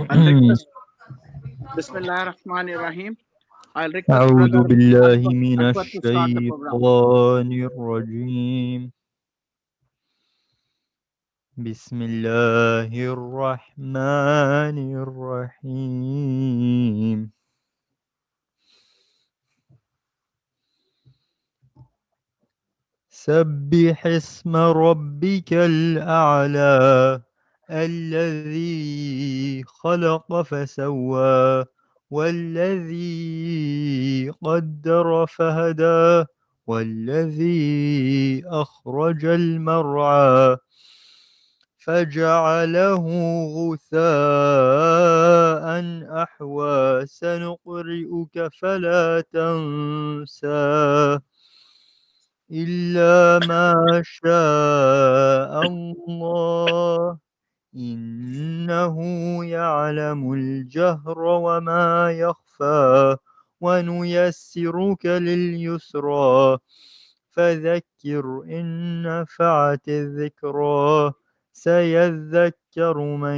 I'll request Bismillah ar-Rahman ar-Rahim. I'll request أعوذ Brother بالله Akbar, من Akbar to start the program. الشيطان الرجيم بسم الله الرحمن الرحيم سبح اسم ربك الأعلى الذي خلق فسوى والذي قدر فهدى والذي أخرج المرعى فجعله غثاء أحوى سنقرئك فلا تنسى إلا ما شاء الله إنه يعلم الجهر وما يخفى ونيسرك لليسرى فذكر إن نفعت الذكرى سيذكر من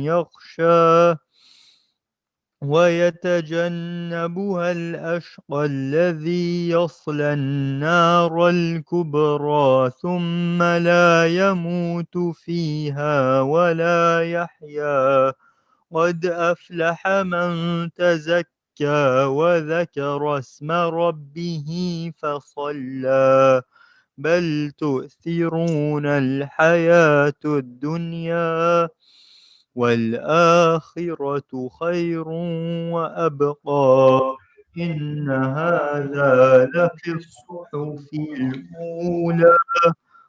يخشى ويتجنبها الأشقى الذي يصلى النار الكبرى ثم لا يموت فيها ولا يحيا قد أفلح من تزكى وذكر اسم ربه فصلى بل تؤثرون الحياة الدنيا والآخرة خير وأبقى إن هذا لفي الصحف الأولى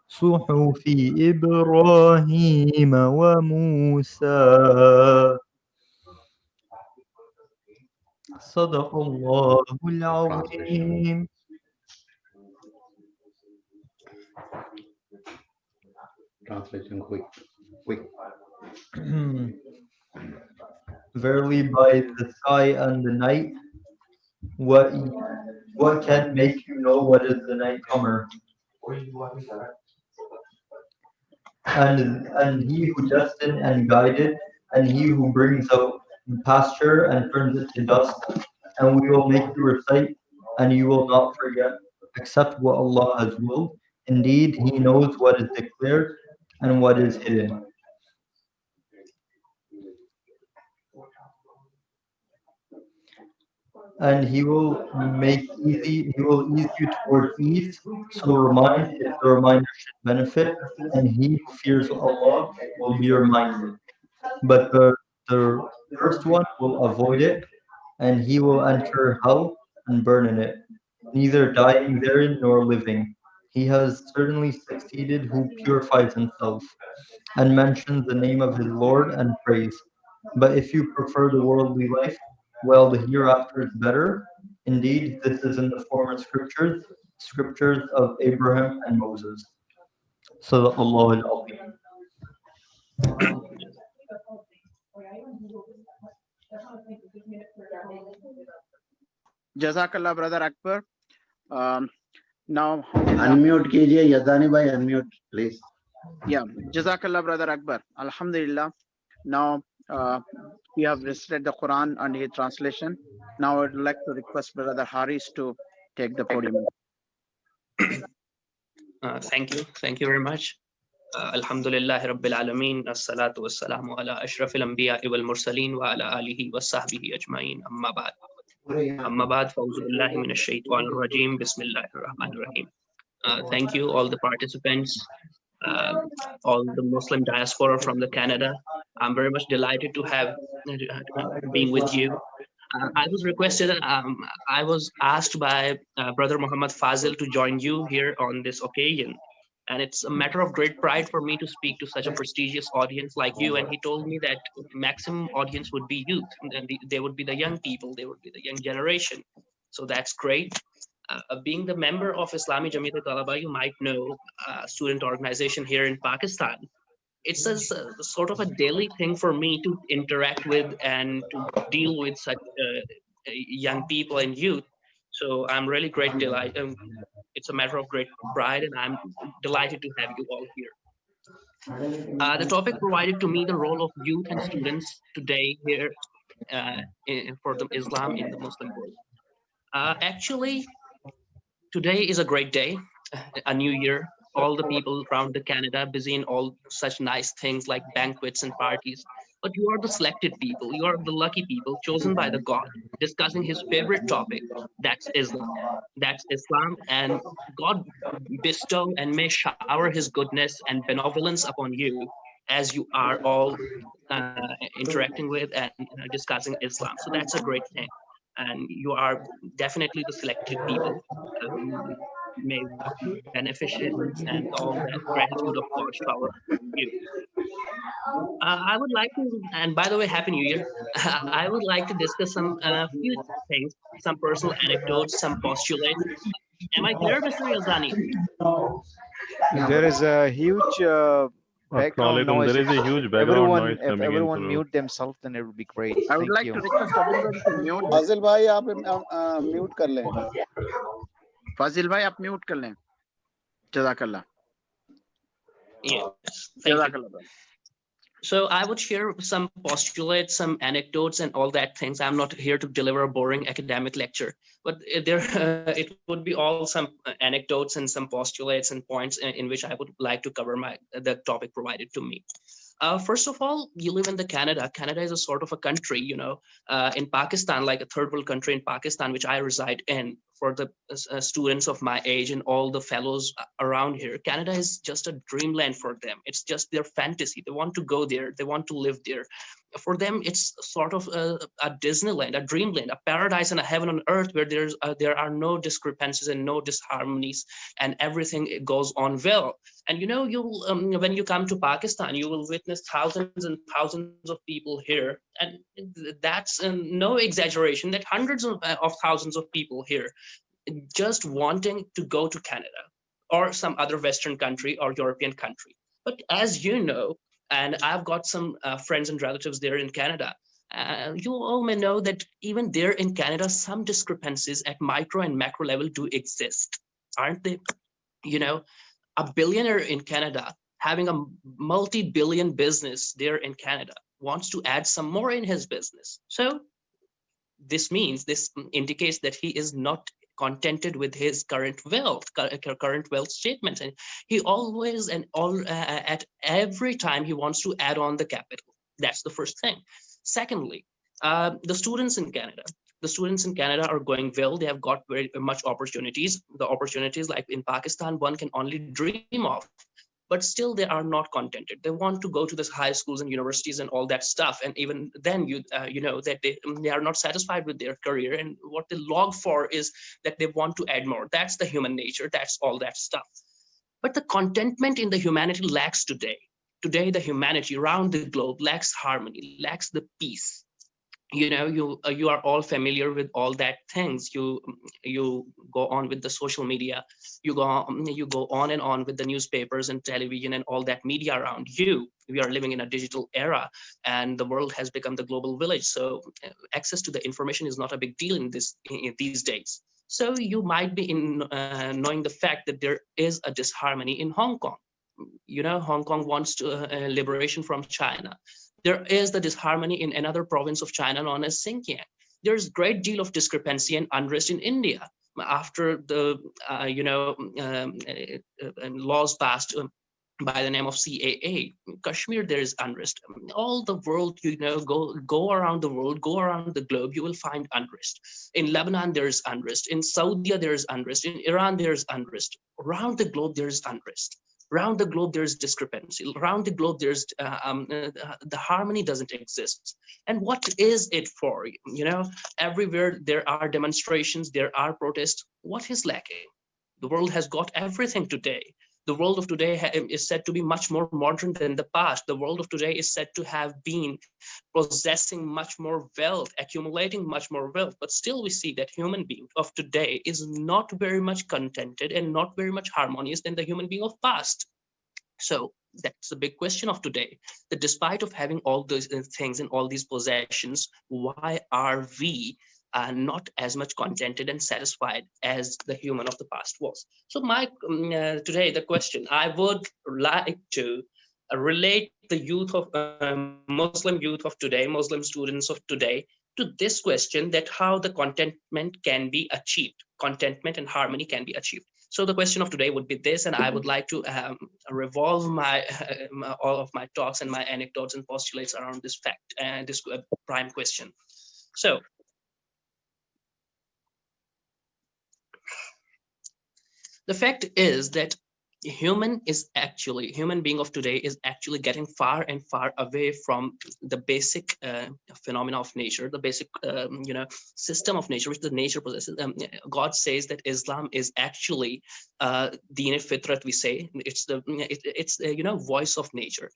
صحف إبراهيم وموسى صدق الله العظيم. Translation quick. Verily by the sky and the night, what can make you know what is the night comer? And he who destined and guided, and he who brings out pasture and turns it to dust, and we will make you recite, and you will not forget, except what Allah has willed. Indeed, He knows what is declared and what is hidden. And He will ease you towards ease. So remind if the reminder should benefit, and he who fears Allah will be reminded. But the first one will avoid it, and he will enter hell and burn in it, neither dying therein nor living. He has certainly succeeded who purifies himself and mentions the name of his Lord and prays. But if you prefer the worldly life, well, the hereafter is better. Indeed, this is in the former scriptures of Abraham and Moses. So Allah al-Azim. Jazakallah, Brother Akbar. Now, unmute कीजिए यदानी भाई, unmute please. Yeah, Jazakallah, Brother Akbar. Alhamdulillah. Now we have recited the Quran and its translation. Now I'd like to request Brother Haris to take the podium. Thank you very much. Alhamdulillah Rabbil Alameen, as-salatu was-salamu ala ashrafil anbiya'i wal mursaleen wa ala alihi wa sahbihi ajma'in, amma ba'd, fa'uzu billahi minash shaitanir rajeem, bismillahir rahmanir rahim. Thank you all the participants, all the Muslim diaspora from the Canada. I'm very much delighted to have being with you. I was requested, I was asked by Brother Muhammad Fazil to join you here on this occasion. And it's a matter of great pride for me to speak to such a prestigious audience like you. And he told me that maximum audience would be youth, and they would be the young people, they would be the young generation. So that's great. Being the member of Islami Jamiyat Talaba, you might know, student organization here in Pakistan. It's a sort of a daily thing for me to interact with and to deal with such young people and youth. So I'm really delighted. It's a matter of great pride, and I'm delighted to have you all here. The topic provided to me the role of youth and students today here for the Islam in the Muslim world. Actually, today is a great day, a new year. All the people around the Canada busy in all such nice things like banquets and parties. But you are the selected people. You are the lucky people chosen by the God, discussing his favorite topic. That's Islam. That's Islam, and God bestow and may shower his goodness and benevolence upon you as you are all interacting with and discussing Islam. So that's a great thing. And you are definitely the selected people. May beneficence and all that gratitude of God shower you. I would like to, and by the way, Happy New Year. I would like to discuss some few things, some personal anecdotes, some postulates. Am I clear, Mr. Yazani? There is a huge background Assalamualaikum. noise. There is a huge background noise If coming in everyone through. mute themselves, then it would be great. I would Thank like you. to request everybody to mute. फाजिल भाई आप mute कर लें फाजिल भाई आप mute कर लें. जज़ाकल्लाह. Yes, thank you. जज़ाकल्लाह brother. So I would share some postulates, some anecdotes, and all that things. I'm not here to deliver a boring academic lecture, but there it would be all some anecdotes and some postulates and points in which I would like to cover the topic provided to me. First of all, you live in the Canada. Canada is a sort of a country, you know, in Pakistan, like a third world country in Pakistan, which I reside in. For the students of my age and all the fellows around here, Canada is just a dreamland for them. It's just their fantasy. They want to go there. They want to live there. For them, it's sort of a Disneyland, a dreamland, a paradise and a heaven on earth where there are no discrepancies and no disharmonies, and everything goes on well. And you know, when you come to Pakistan, you will witness thousands and thousands of people here, and that's no exaggeration. That hundreds of thousands of people here just wanting to go to Canada or some other Western country or European country. But as you know, and I've got some friends and relatives there in Canada, you all may know that even there in Canada, some discrepancies at micro and macro level do exist, aren't they? You know, a billionaire in Canada having a multi-billion business there in Canada wants to add some more in his business. So this indicates that he is not contented with his current wealth statements, and he always and at every time he wants to add on the capital. That's the first thing. Secondly, the students in Canada are going well. They have got very much opportunities. The opportunities like in Pakistan, one can only dream of. But still they are not contented. They want to go to the high schools and universities and all that stuff. And even then, you know that they are not satisfied with their career. And what they log for is that they want to add more. That's the human nature. That's all that stuff. But the contentment in the humanity lacks today. Today, the humanity around the globe lacks harmony, lacks the peace. You know, you are all familiar with all that things. You go on with the social media, you go on and on with the newspapers and television and all that media around you. We are living in a digital era, and the world has become the global village. So access to the information is not a big deal in these days. So you might be knowing the fact that there is a disharmony in Hong Kong. You know, Hong Kong wants to liberation from China. There is the disharmony in another province of China known as Xinjiang. There's great deal of discrepancy and unrest in India after the laws passed by the name of CAA. In Kashmir, there is unrest. All the world, you know, go around the world, go around the globe, you will find unrest. In Lebanon, there is unrest. In Saudi, there is unrest. In Iran, there is unrest. Around the globe, there is unrest. Around the globe, there's discrepancy. Around the globe, there's the harmony doesn't exist. And what is it for? You know, everywhere there are demonstrations, there are protests. What is lacking? The world has got everything today. The world of today is said to be much more modern than the past. The world of today is said to have been possessing much more wealth, accumulating much more wealth. But still we see that human being of today is not very much contented and not very much harmonious than the human being of past. So that's the big question of today, that despite of having all those things and all these possessions, why are we not as much contented and satisfied as the human of the past was? So today the question I would like to relate the youth of Muslim youth of today, Muslim students of today, to this question, that how the contentment can be achieved, contentment and harmony can be achieved. So the question of today would be this, and I would like to revolve my all of my talks and my anecdotes and postulates around this fact and this prime question. So the fact is that human being of today is actually getting far and far away from the basic phenomena of nature, the basic system of nature which the nature possesses. God says that Islam is actually deen fitrat, we say. It's the voice of nature.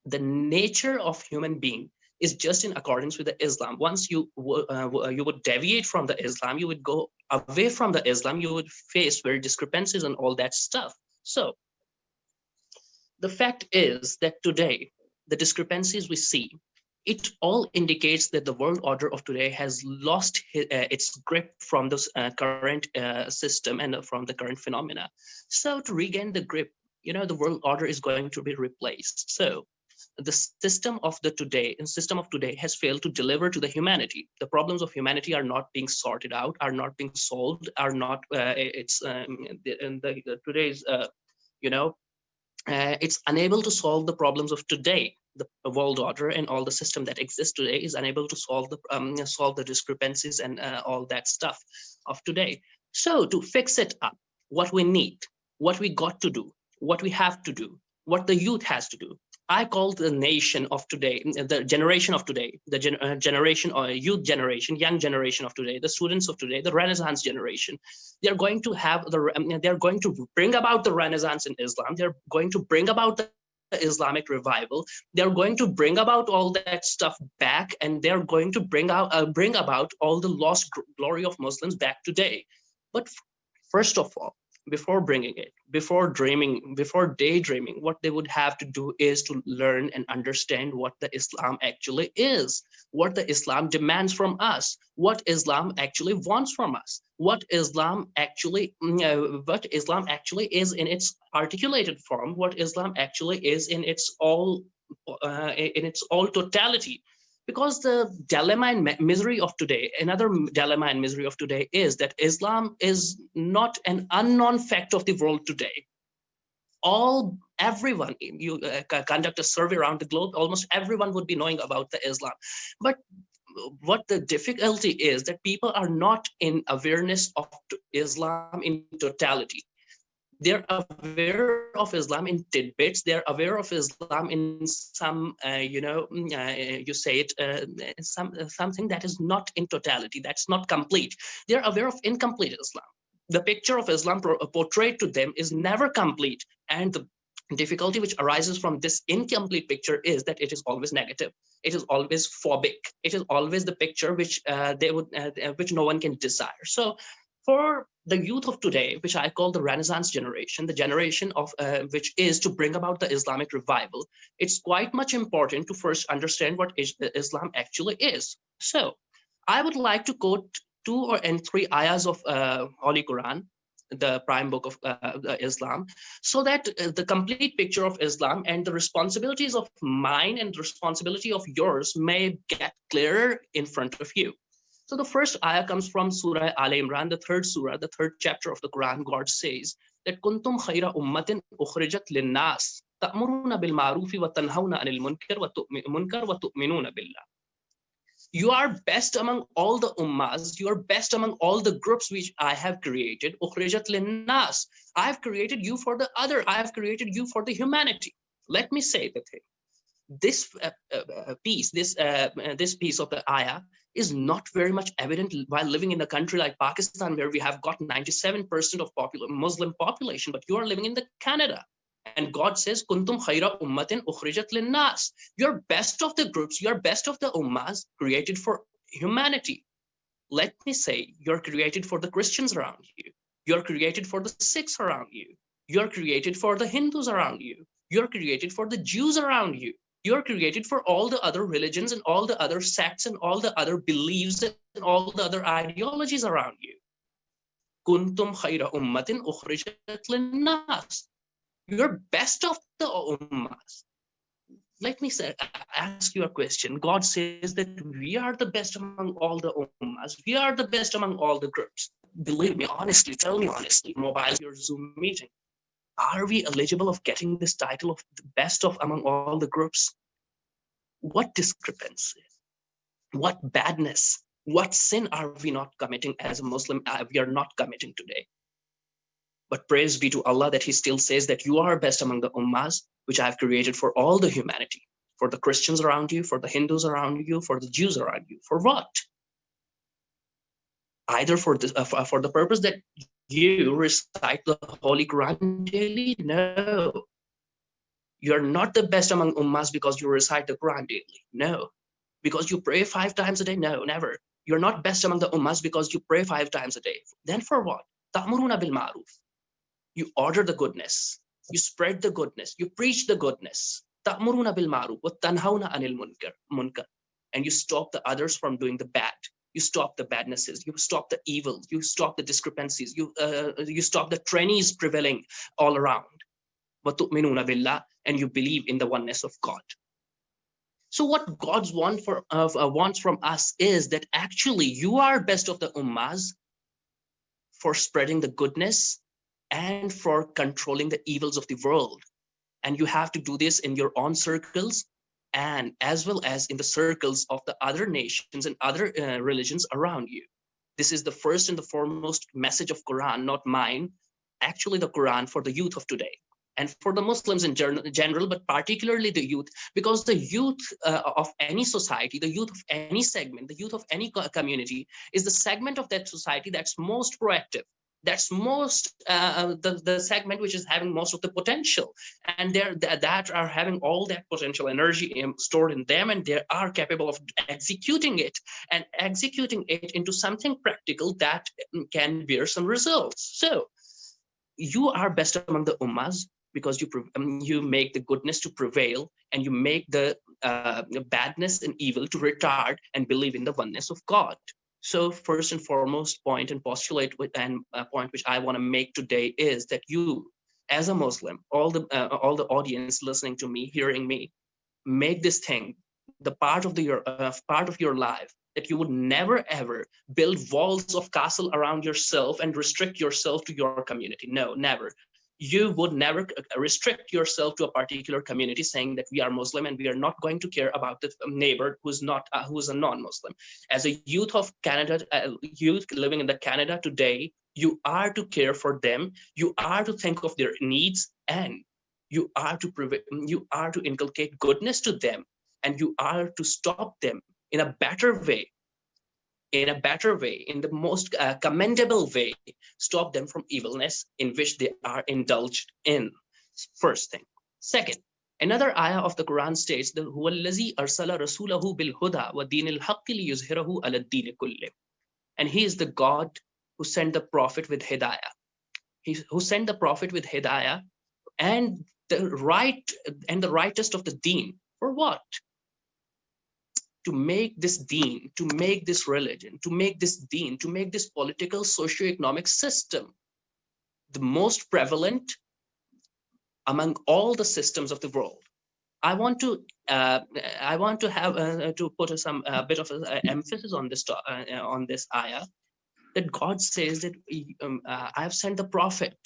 The nature of human being is just in accordance with the Islam. Once you would deviate from the Islam, you would go away from the Islam, you would face very discrepancies and all that stuff. So the fact is that today, the discrepancies we see, it all indicates that the world order of today has lost its grip from this current system and from the current phenomena. So to regain the grip, the world order is going to be replaced. So the system of today has failed to deliver to the humanity. The problems of humanity are not being sorted out, are not being solved, are not. Today's it's unable to solve the problems of today. The world order and all the system that exists today is unable to solve the discrepancies and all that stuff of today. So to fix it up, what we need, what we got to do, what we have to do, what the youth has to do, I call the nation of today, the generation of today, the generation or youth generation, young generation of today, the students of today, the Renaissance generation. They're going to they're going to bring about the Renaissance in Islam. They're going to bring about the Islamic revival. They're going to bring about all that stuff back, and they're going to bring about all the lost glory of Muslims back today. But first of all, before bringing it, before daydreaming, what they would have to do is to learn and understand what the Islam actually is, what the Islam demands from us, what Islam actually wants from us, what Islam actually is in its articulated form, what Islam actually is in its all totality. Because the dilemma and misery of today, another dilemma and misery of today is that Islam is not an unknown fact of the world today. Everyone, you conduct a survey around the globe, almost everyone would be knowing about the Islam. But what the difficulty is that people are not in awareness of Islam in totality. They're aware of Islam in tidbits. They're aware of Islam in some, you say it, something that is not in totality, that's not complete. They're aware of incomplete Islam. The picture of Islam portrayed to them is never complete. And the difficulty which arises from this incomplete picture is that it is always negative. It is always phobic. It is always the picture which which no one can desire. So for the youth of today, which I call the Renaissance generation, the generation of which is to bring about the Islamic revival, it's quite much important to first understand what Islam actually is. So I would like to quote 2 and 3 ayahs of Holy Quran, the prime book of Islam, so that the complete picture of Islam and the responsibilities of mine and the responsibility of yours may get clearer in front of you. So the first ayah comes from Surah Al Imran, the 3rd surah, the 3rd chapter of the Quran. God says that kuntum khayra ummatin ukhrijat linnas ta'muruna bil ma'rufi wa tanhauna 'anil munkar wa tu'minuna billah. You are best among all the ummas, you are best among all the groups which I have created. Ukhrijat linnas. I have created you for the other, I have created you for the humanity. Let me say the thing. This piece of the ayah is not very much evident while living in a country like Pakistan, where we have got 97% of Muslim population, but you are living in the Canada. And God says, Kuntum khayra ummatin ukhrijat linnas. You're best of the groups, you're best of the ummas created for humanity. Let me say, you're created for the Christians around you. You're created for the Sikhs around you. You're created for the Hindus around you. You're created for the Jews around you. You're created for all the other religions and all the other sects and all the other beliefs and all the other ideologies around you. Kuntum khayra ummatin ukhrijat linnas. You're best of the ummas. let me ask you a question. God says that we are the best among all the ummas. We are the best among all the groups. Believe me, honestly, tell me honestly, mobile your Zoom meeting, are we eligible of getting this title of the best of among all the groups? What discrepancy, what badness, what sin are we not committing as a Muslim? We are not committing today. But praise be to Allah that he still says that you are best among the ummas, which I have created for all the humanity, for the Christians around you, for the Hindus around you, for the Jews around you. For what? Either for the purpose that you recite the Holy Quran daily? No. You're not the best among ummas because you recite the Quran daily. No. Because you pray 5 times a day? No, never. You're not best among the ummas because you pray 5 times a day. Then for what? Ta'muruna bil ma'ruf. You order the goodness. You spread the goodness. You preach the goodness. Ta'muruna bil ma'ruf wa tanhauna anil munkar. And you stop the others from doing the bad. You stop the badnesses. You stop the evil. You stop the discrepancies. You stop the trannies prevailing all around. Wa tu'minuna billah, and you believe in the oneness of God. So what God wants from us is that actually you are best of the ummas for spreading the goodness and for controlling the evils of the world. And you have to do this in your own circles and as well as in the circles of the other nations and other religions around you. This is the first and the foremost message of Quran, not mine, actually the Quran for the youth of today. And for the Muslims in general, but particularly the youth, because the youth of any society, the youth of any segment, the youth of any community is the segment of that society that's most proactive. That's most the segment which is having most of the potential, and that are having all that potential energy stored in them, and they are capable of executing it into something practical that can bear some results. So you are best among the ummas because you make the goodness to prevail, and you make the badness and evil to retard, and believe in the oneness of God. So first and foremost point and postulate and a point which I want to make today is that you, as a Muslim, all the audience listening to me, hearing me, make this thing the part of your life, that you would never ever build walls of castle around yourself and restrict yourself to your community. No, never. You would never restrict yourself to a particular community saying that we are Muslim and we are not going to care about the neighbor who's a non-Muslim. As a youth of Canada, youth living in the Canada today, you are to care for them. You are to think of their needs, and you are to inculcate goodness to them, and you are to stop them in a better way, in the most commendable way, stop them from evilness in which they are indulged in. First thing. Second, another ayah of the Quran states that huwa allazi arsala rasulahu bil huda wa dinil haqqi liyuzhirahu ala ad-din kulli. And he is the God who sent the prophet with hidayah. Who sent the prophet with hidayah and the rightest of the deen. For what? To make this deen, to make this religion, to make this deen, to make this political socio-economic system the most prevalent among all the systems of the world. I want to have to put some bit of emphasis on this ayah, that God says that I have sent the prophet.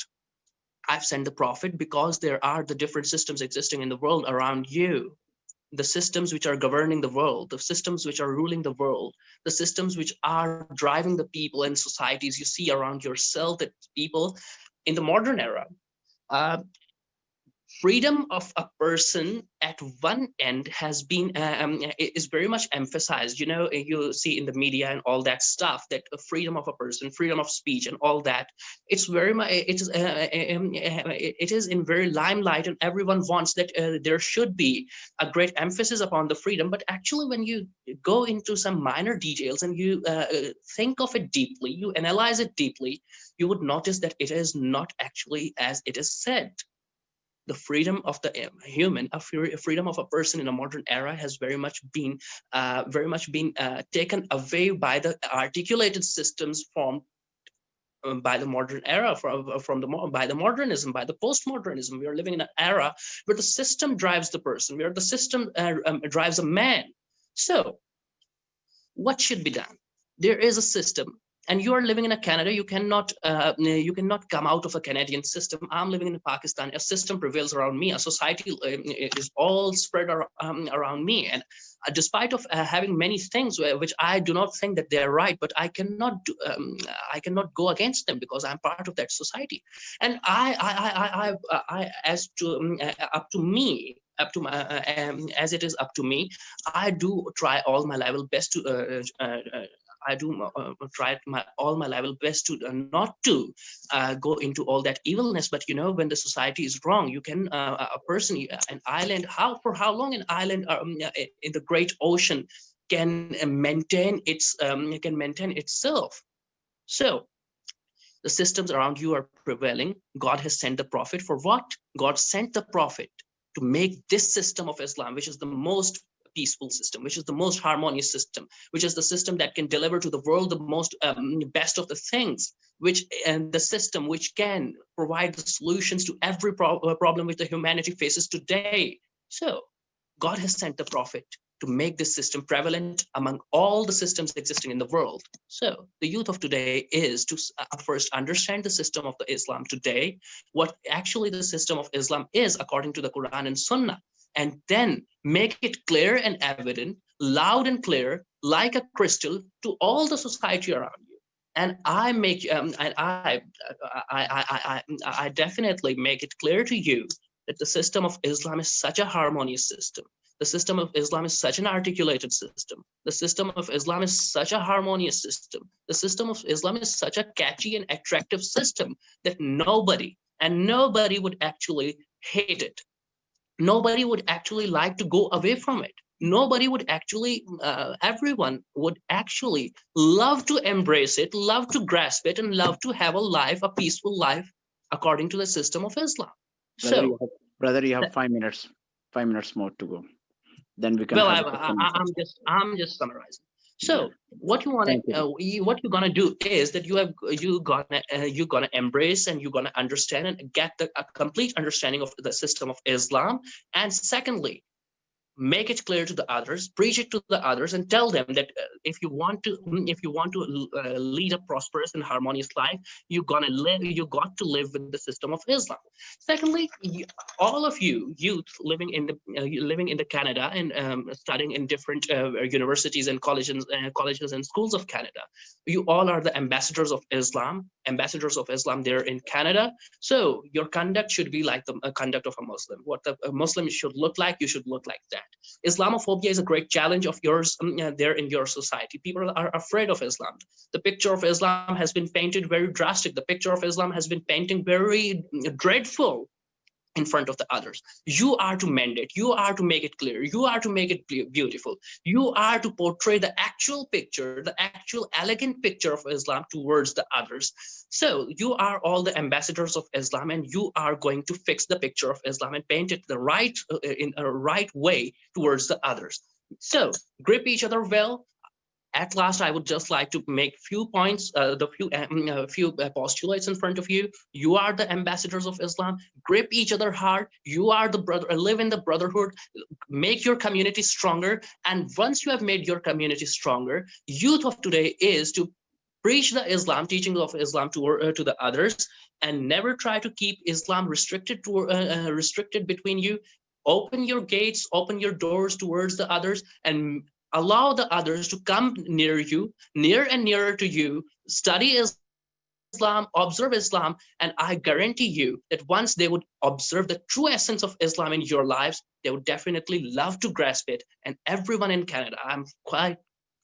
I've sent the prophet because there are the different systems existing in the world around you. The systems which are governing the world, the systems which are ruling the world, the systems which are driving the people and societies you see around yourself, that people in the modern era, freedom of a person at one end has been is very much emphasized. You know, you see in the media and all that stuff that freedom of a person, freedom of speech, and all that. It's very much it is in very limelight, and everyone wants that there should be a great emphasis upon the freedom. But actually, when you go into some minor details and you think of it deeply, you analyze it deeply, you would notice that it is not actually as it is said. The freedom of the human, freedom of a person in a modern era has very much been taken away by the articulated systems formed by the modern era, by the modernism, by the postmodernism. We are living in an era where the system drives the person, where the system drives a man. So what should be done? There is a system, and you are living in a Canada. You cannot come out of a Canadian system. I'm living in Pakistan. A system prevails around me. A society is all spread around me, and despite of having many things which I do not think that they're right, but I cannot go against them because I'm part of that society. And as to up to me, as it is up to me, I do try all my level best to all my level best to not to go into all that evilness. But you know, when the society is wrong, you can a person, an island, for how long an island in the great ocean can maintain itself. So the systems around you are prevailing. God has sent the prophet for what? God sent the prophet to make this system of Islam, which is the most peaceful system, which is the most harmonious system, which is the system that can deliver to the world the most best of the things, and the system which can provide the solutions to every problem which the humanity faces today. So God has sent the prophet to make this system prevalent among all the systems existing in the world. So the youth of today is to first understand the system of the Islam today, what actually the system of Islam is according to the Quran and Sunnah, and then make it clear and evident, loud and clear, like a crystal to all the society around you. And I definitely make it clear to you that the system of Islam is such a harmonious system. The system of Islam is such an articulated system. The system of Islam is such a harmonious system. The system of Islam is such a catchy and attractive system that nobody would actually hate it. Nobody would actually like to go away from it. Nobody would actually, everyone would actually love to embrace it, love to grasp it, and love to have a peaceful life according to the system of Islam. Brother, you have 5 minutes. 5 minutes more to go. Then we can. Well, I'm just summarizing. So what you're gonna do is that you're gonna embrace and you're gonna understand and get a complete understanding of the system of Islam. And secondly, make it clear to the others, preach it to the others, and tell them that if you want to lead a prosperous and harmonious life, you got to live with the system of Islam. Secondly, all of you youth living in the Canada and studying in different universities and colleges and schools of Canada, you all are the ambassadors of Islam there in Canada. So your conduct should be like the conduct of a Muslim. What a Muslim should look like, you should look like that. Islamophobia is a great challenge of yours there in your society. People are afraid of Islam. The picture of Islam has been painted very drastic. The picture of Islam has been painted very dreadful in front of the others. You are to mend it. You are to make it clear. You are to make it beautiful. You are to portray the actual picture, the actual elegant picture of Islam towards the others. So you are all the ambassadors of Islam, and you are going to fix the picture of Islam and paint it in a right way towards the others. So grip each other well. At last, I would just like to make few points, few postulates in front of you. You are the ambassadors of Islam. Grip each other hard. You are the brother. Live in the brotherhood. Make your community stronger. And once you have made your community stronger, youth of today is to preach the teaching of Islam to the others, and never try to keep Islam restricted between you. Open your gates, open your doors towards the others, and allow the others to come near you, near and nearer to you, study Islam, observe Islam, and I guarantee you that once they would observe the true essence of Islam in your lives, they would definitely love to grasp it. And everyone in Canada, I'm quite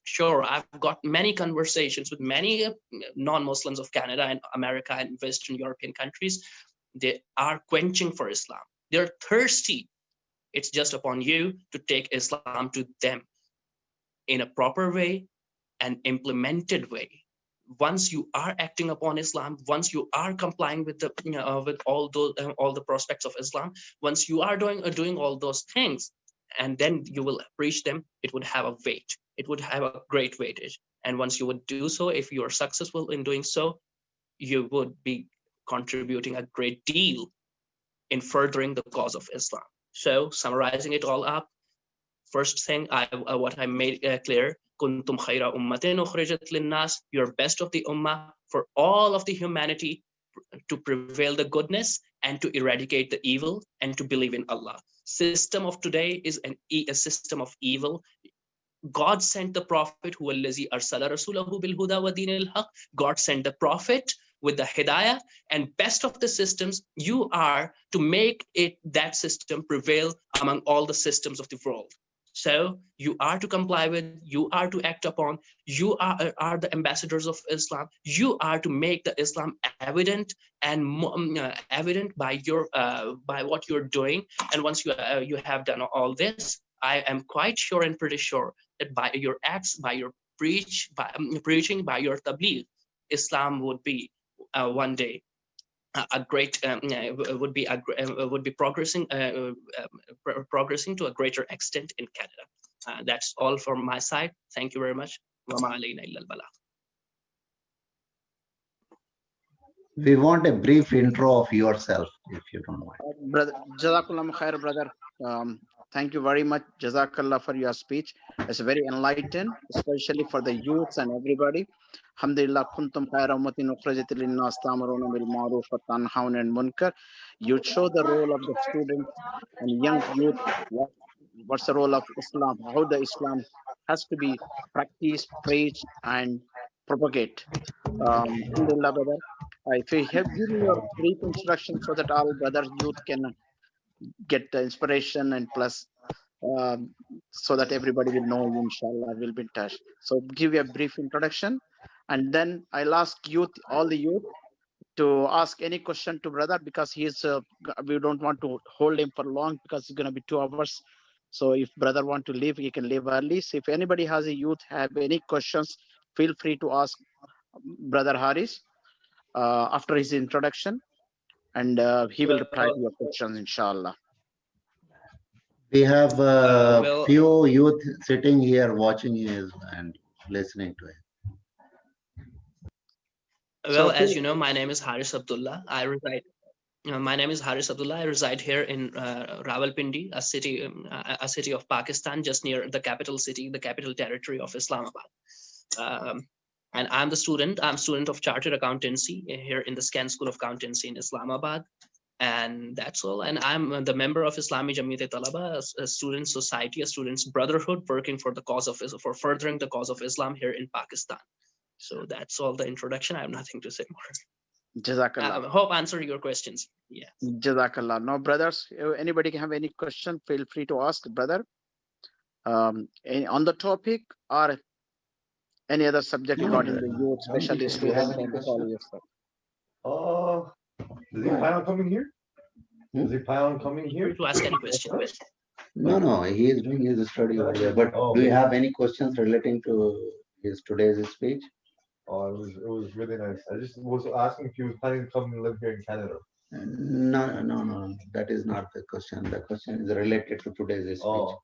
sure, I've got many conversations with many non-Muslims of Canada and America and Western European countries. They are quenching for Islam. They're thirsty. It's just upon you to take Islam to them in a proper way and implemented way. Once you are acting upon Islam, once you are complying with the with all the prospects of Islam, once you are doing all those things, and then you will preach them, it would have a weight. It would have a great weightage. And once you would do so, if you are successful in doing so, you would be contributing a great deal in furthering the cause of Islam. So summarizing it all up, first thing, what I made clear, kuntum khayra ummatin ukhrijat linnas, you're best of the ummah for all of the humanity, to prevail the goodness and to eradicate the evil and to believe in Allah. System of today is a system of evil. God sent the prophet who allazi arsala rasulahu bil huda wa dinil haq. God sent the prophet with the hidayah, and best of the systems, you are to make that system prevail among all the systems of the world. So you are to comply with, you are to act upon, you are the ambassadors of Islam. You are to make the Islam evident and evident by what you're doing. And once you have done all this, I am quite sure and pretty sure that by your acts, by your preaching, by your tabligh, Islam would be one day a great would be progressing progressing to a greater extent in Canada. That's all from my side. Thank you very much. Wama alayna illa al-balagh. We want a brief intro of yourself, if you don't mind. Brother, Jazakallah khair, brother. Thank you very much, Jazakallah, for your speech. It's very enlightened, especially for the youths and everybody. Alhamdulillah, kuntum khayra ummatin ukhrijat lin-nas ta'muruna bil ma'ruf wa tanhauna 'anil munkar. You show the role of the students and young youth. What's the role of Islam? How the Islam has to be practiced, preached, and propagate. Alhamdulillah, brother. If you have given your brief introduction so that all brother youth can get the inspiration and plus so that everybody will know you, inshallah, will be in touch. So give you a brief introduction, and then I'll ask youth, all the youth, to ask any question to brother, because he's we don't want to hold him for long because it's going to be 2 hours. So if brother want to leave, he can leave early. So if anybody has a youth have any questions, feel free to ask brother Haris after his introduction, and he will reply to your questions, inshallah. We have a well- few youth sitting here watching you and listening to him. Well, So as you know, my name is Haris Abdullah. I reside. My name is Haris Abdullah. I reside here in Rawalpindi, a city of Pakistan, just near the capital city, the capital territory of Islamabad. And I'm student of chartered accountancy here in the Scan School of Accountancy in Islamabad. And that's all. And I'm the member of Islami Jamiyat Talaba, a student society, a students brotherhood, working for furthering the cause of Islam here in Pakistan. So that's all the introduction. I have nothing to say more. Jazakallah. Hope answer your questions. Yeah. Jazakallah. No, brothers, anybody have any question, feel free to ask, brother. On the topic or any other subject regarding the youth, especially students and colleges. Does he plan on coming here? Does he plan on coming here? To ask any question. No, he is doing his study over there. But do you have any questions relating to his today's speech? Oh, it was really nice. I just was asking if he was planning to come and live here in Canada. No. That is not the question. The question is related to today's speech. Oh.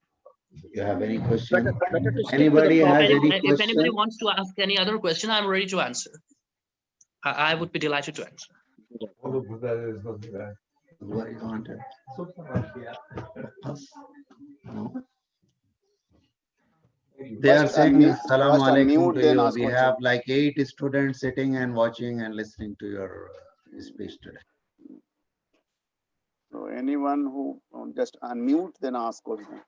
You have any question? Better to stick to Anybody the has topic. any If anybody question? wants to ask any other question, I'm ready to answer. I would be delighted to answer. Oh, look, that is nothing bad. What you wanted? No. They are First saying unmute- Assalamu first alaikum unmute, to then you. ask We question. have like 8 students sitting and watching and listening to your speech today. So anyone who just unmute, then ask question.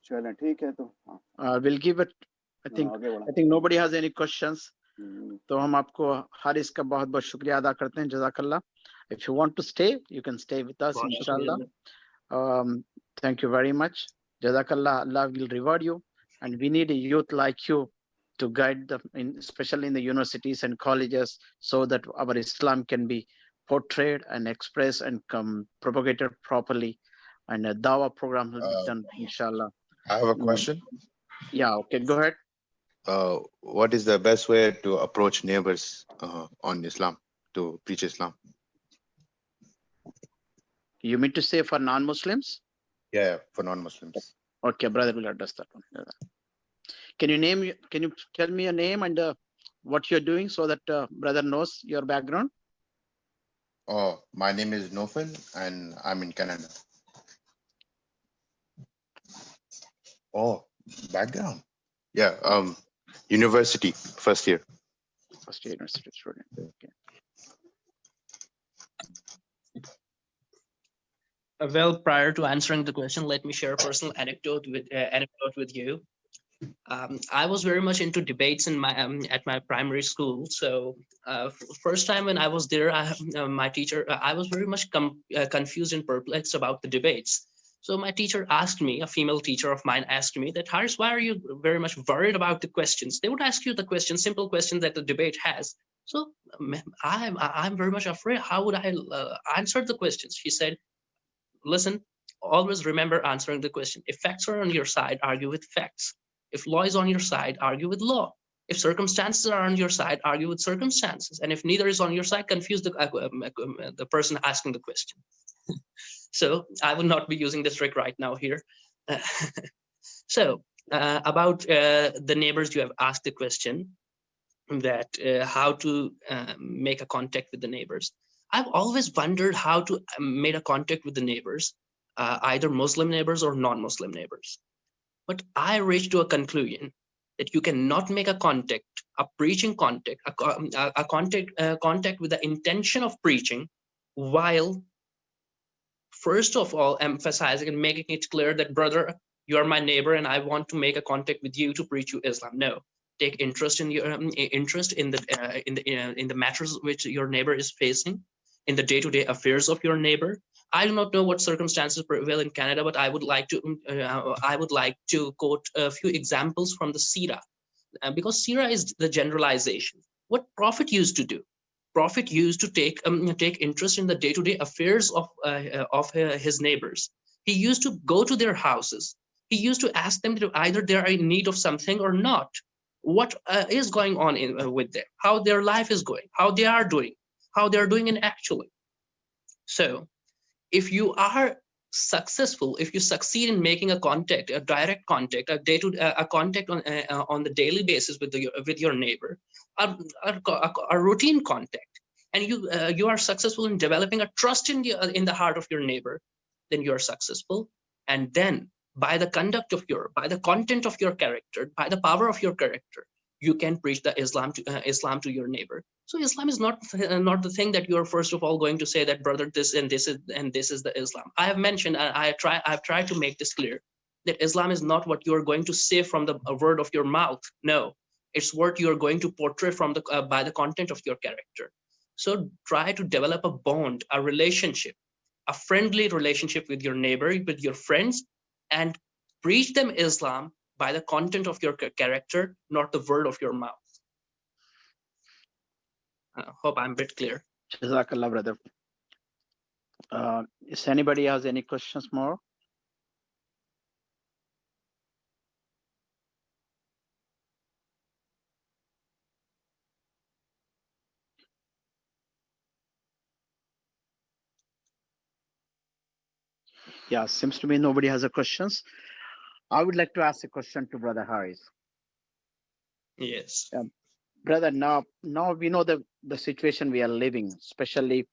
चलें ठीक है तो हाँ, We'll give it. I think आगे बढ़ो। I think nobody has any questions. हम्म, तो हम आपको हारिस का बहुत बहुत शुक्रिया अदा करते हैं. जज़ाकल्लाह. If you want to stay, you can stay with us, बहुत inshallah. शुक्रिया। Thank you very much. Jazakallah. Allah will reward you. And we need a youth like you to guide them, especially in the universities and colleges, so that our Islam can be portrayed and expressed and propagated properly. And a dawah program will be done, inshallah. I have a question. Yeah, okay, go ahead. What is the best way to approach neighbors on Islam, to preach Islam? You mean to say for non-Muslims? Yeah, for non-Muslims. Okay, brother will address that one. Can you tell me your name and what you're doing so that brother knows your background? Oh, my name is Nofal and I'm in Canada. Oh, background. Yeah, university, first year. First year university student. Okay. Well, prior to answering the question, let me share a personal anecdote with you. I was very much into debates in my at my primary school. So first time when I was there, my teacher, I was very much confused and perplexed about the debates. So my teacher asked me, a female teacher of mine asked me that, Haris, why are you very much worried about the questions? They would ask you the questions, simple questions that the debate has. So I'm very much afraid. How would I answer the questions? She said, listen, always remember answering the question. If facts are on your side, argue with facts. If law is on your side, argue with law. If circumstances are on your side, argue with circumstances. And if neither is on your side, confuse the person asking the question. So I will not be using this trick right now here. So about the neighbors, you have asked the question that how to make a contact with the neighbors. I've always wondered how to make a contact with the neighbors, either Muslim neighbors or non-Muslim neighbors. But I reached to a conclusion that you cannot make a contact, a preaching contact, a contact with the intention of preaching, while first of all emphasizing and making it clear that, brother, you are my neighbor and I want to make a contact with you to preach you Islam. No, take interest in your interest in the matters which your neighbor is facing, in the day-to-day affairs of your neighbor. I do not know what circumstances prevail in Canada, but I would like to quote a few examples from the Sirah, because Sirah is the generalization. What Prophet used to do. Prophet used to take interest in the day-to-day affairs of his neighbors. He used to go to their houses. He used to ask them to either they are in need of something or not. What is going on with them? How their life is going? How they are doing? How they are doing in actually? So if you are successful, if you succeed in making a contact, a direct contact, a contact on the daily basis with your neighbor, a routine contact, and you are successful in developing a trust in the heart of your neighbor, then you are successful. And then by the content of your character, by the power of your character, you can preach the Islam to your neighbor. So Islam is not the thing that you are first of all going to say that, brother, this is the Islam. I have mentioned, I've tried to make this clear, that Islam is not what you are going to say from the word of your mouth. No, it's what you are going to portray from by the content of your character. So try to develop a bond, a relationship, a friendly relationship with your neighbor, with your friends, and preach them Islam by the content of your character, not the word of your mouth. Hope I'm a bit clear. Jazakallah, brother. Is anybody has any questions more? Yeah, seems to me nobody has a questions. I would like to ask a question to Brother Haris. Yes. Brother, now we know the situation we are living, especially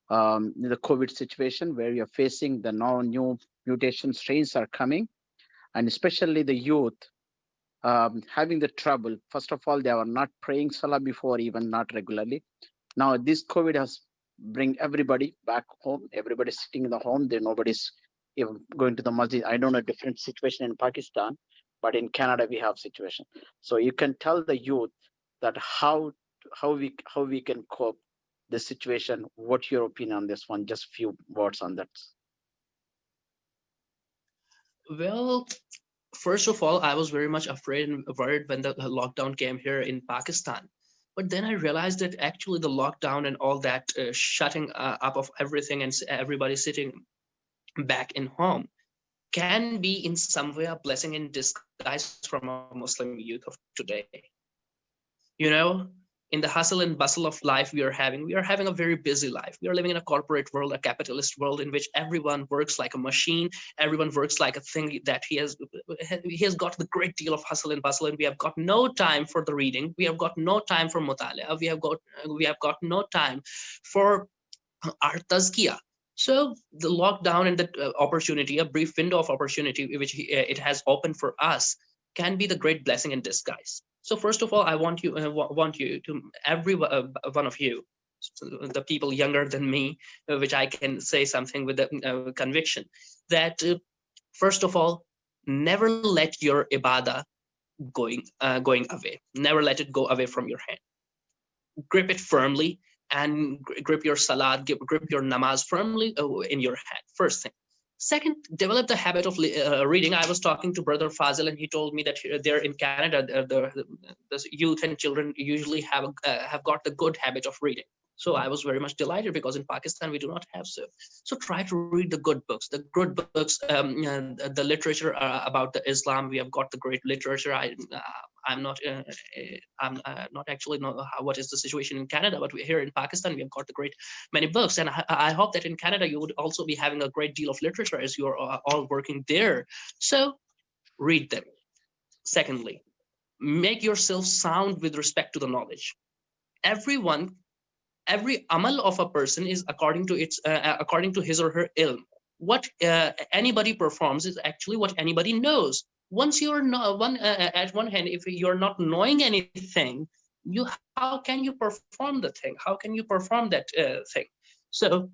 the COVID situation where we are facing the now new mutation strains are coming, and especially the youth having the trouble. First of all, they were not praying Salah before, even not regularly. Now this COVID has bring everybody back home. Everybody's sitting in the home. Nobody's even going to the masjid. I don't know, different situation in Pakistan, but in Canada we have situation. So you can tell the youth that how we can cope the situation. What's your opinion on this one? Just few words on that. Well, first of all, I was very much afraid and worried when the lockdown came here in Pakistan. But then I realized that actually the lockdown and all that shutting up of everything and everybody sitting back in home can be in some way a blessing in disguise from a Muslim youth of today. You know, in the hustle and bustle of life we are having a very busy life. We are living in a corporate world, a capitalist world, in which everyone works like a machine. Everyone works like a thing that he has got the great deal of hustle and bustle, and we have got no time for the reading. We have got no time for mutala. We have got no time for our tazkiyah. So the lockdown and the opportunity, a brief window of opportunity which it has opened for us, can be the great blessing in disguise. So first of all, I want you to every one of you, the people younger than me, which I can say something with the conviction that first of all, never let your ibadah going away. Never let it go away from your hand. Grip it firmly, and grip your salat, grip your namaz firmly in your hand. First thing. Second, develop the habit of reading. I was talking to Brother Fazil, and he told me that there in Canada, the youth and children usually have got the good habit of reading. So I was very much delighted, because in Pakistan we do not have so. So try to read the good books, the good books, the literature about the Islam. We have got the great literature. I'm not actually know what is the situation in Canada, but here in Pakistan we have got the great many books, and I hope that in Canada you would also be having a great deal of literature, as you are all working there. So read them. Secondly, make yourself sound with respect to the knowledge. Every amal of a person is according to his or her ilm. What anybody performs is actually what anybody knows. Once you're not at one hand, if you're not knowing anything, how can you perform the thing? How can you perform that thing? So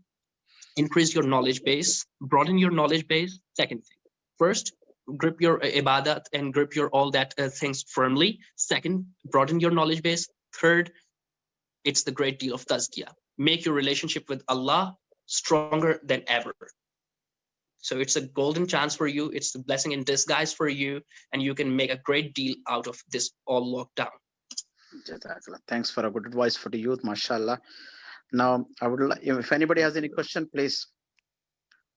increase your knowledge base, broaden your knowledge base. Second thing, first, grip your ibadat and grip your all that things firmly. Second, broaden your knowledge base. Third, it's the great deal of tazkiyah. Make your relationship with Allah stronger than ever. So it's a golden chance for you. It's a blessing in disguise for you, and you can make a great deal out of this all lockdown. Thanks for a good advice for the youth, mashallah. Now, I would like, if anybody has any question, please,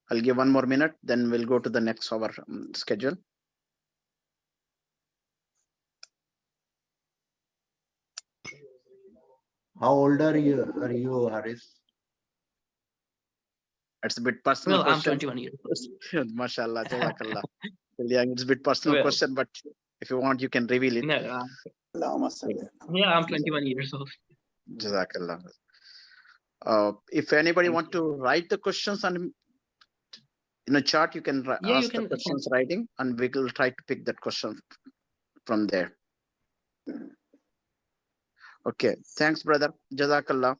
I'll give 1 more minute, then we'll go to the next hour schedule. How old are you, Haris? It's a bit personal Well, question. I'm 21 years old. Mashallah, jazakallah. It's a bit personal Well, question, but if you want, you can reveal it. No, yeah, I'm 21 years old. Jazakallah. If anybody want to write the questions on in a chart, you can ask the questions writing, and we will try to pick that question from there. Okay, thanks, brother. Jazakallah.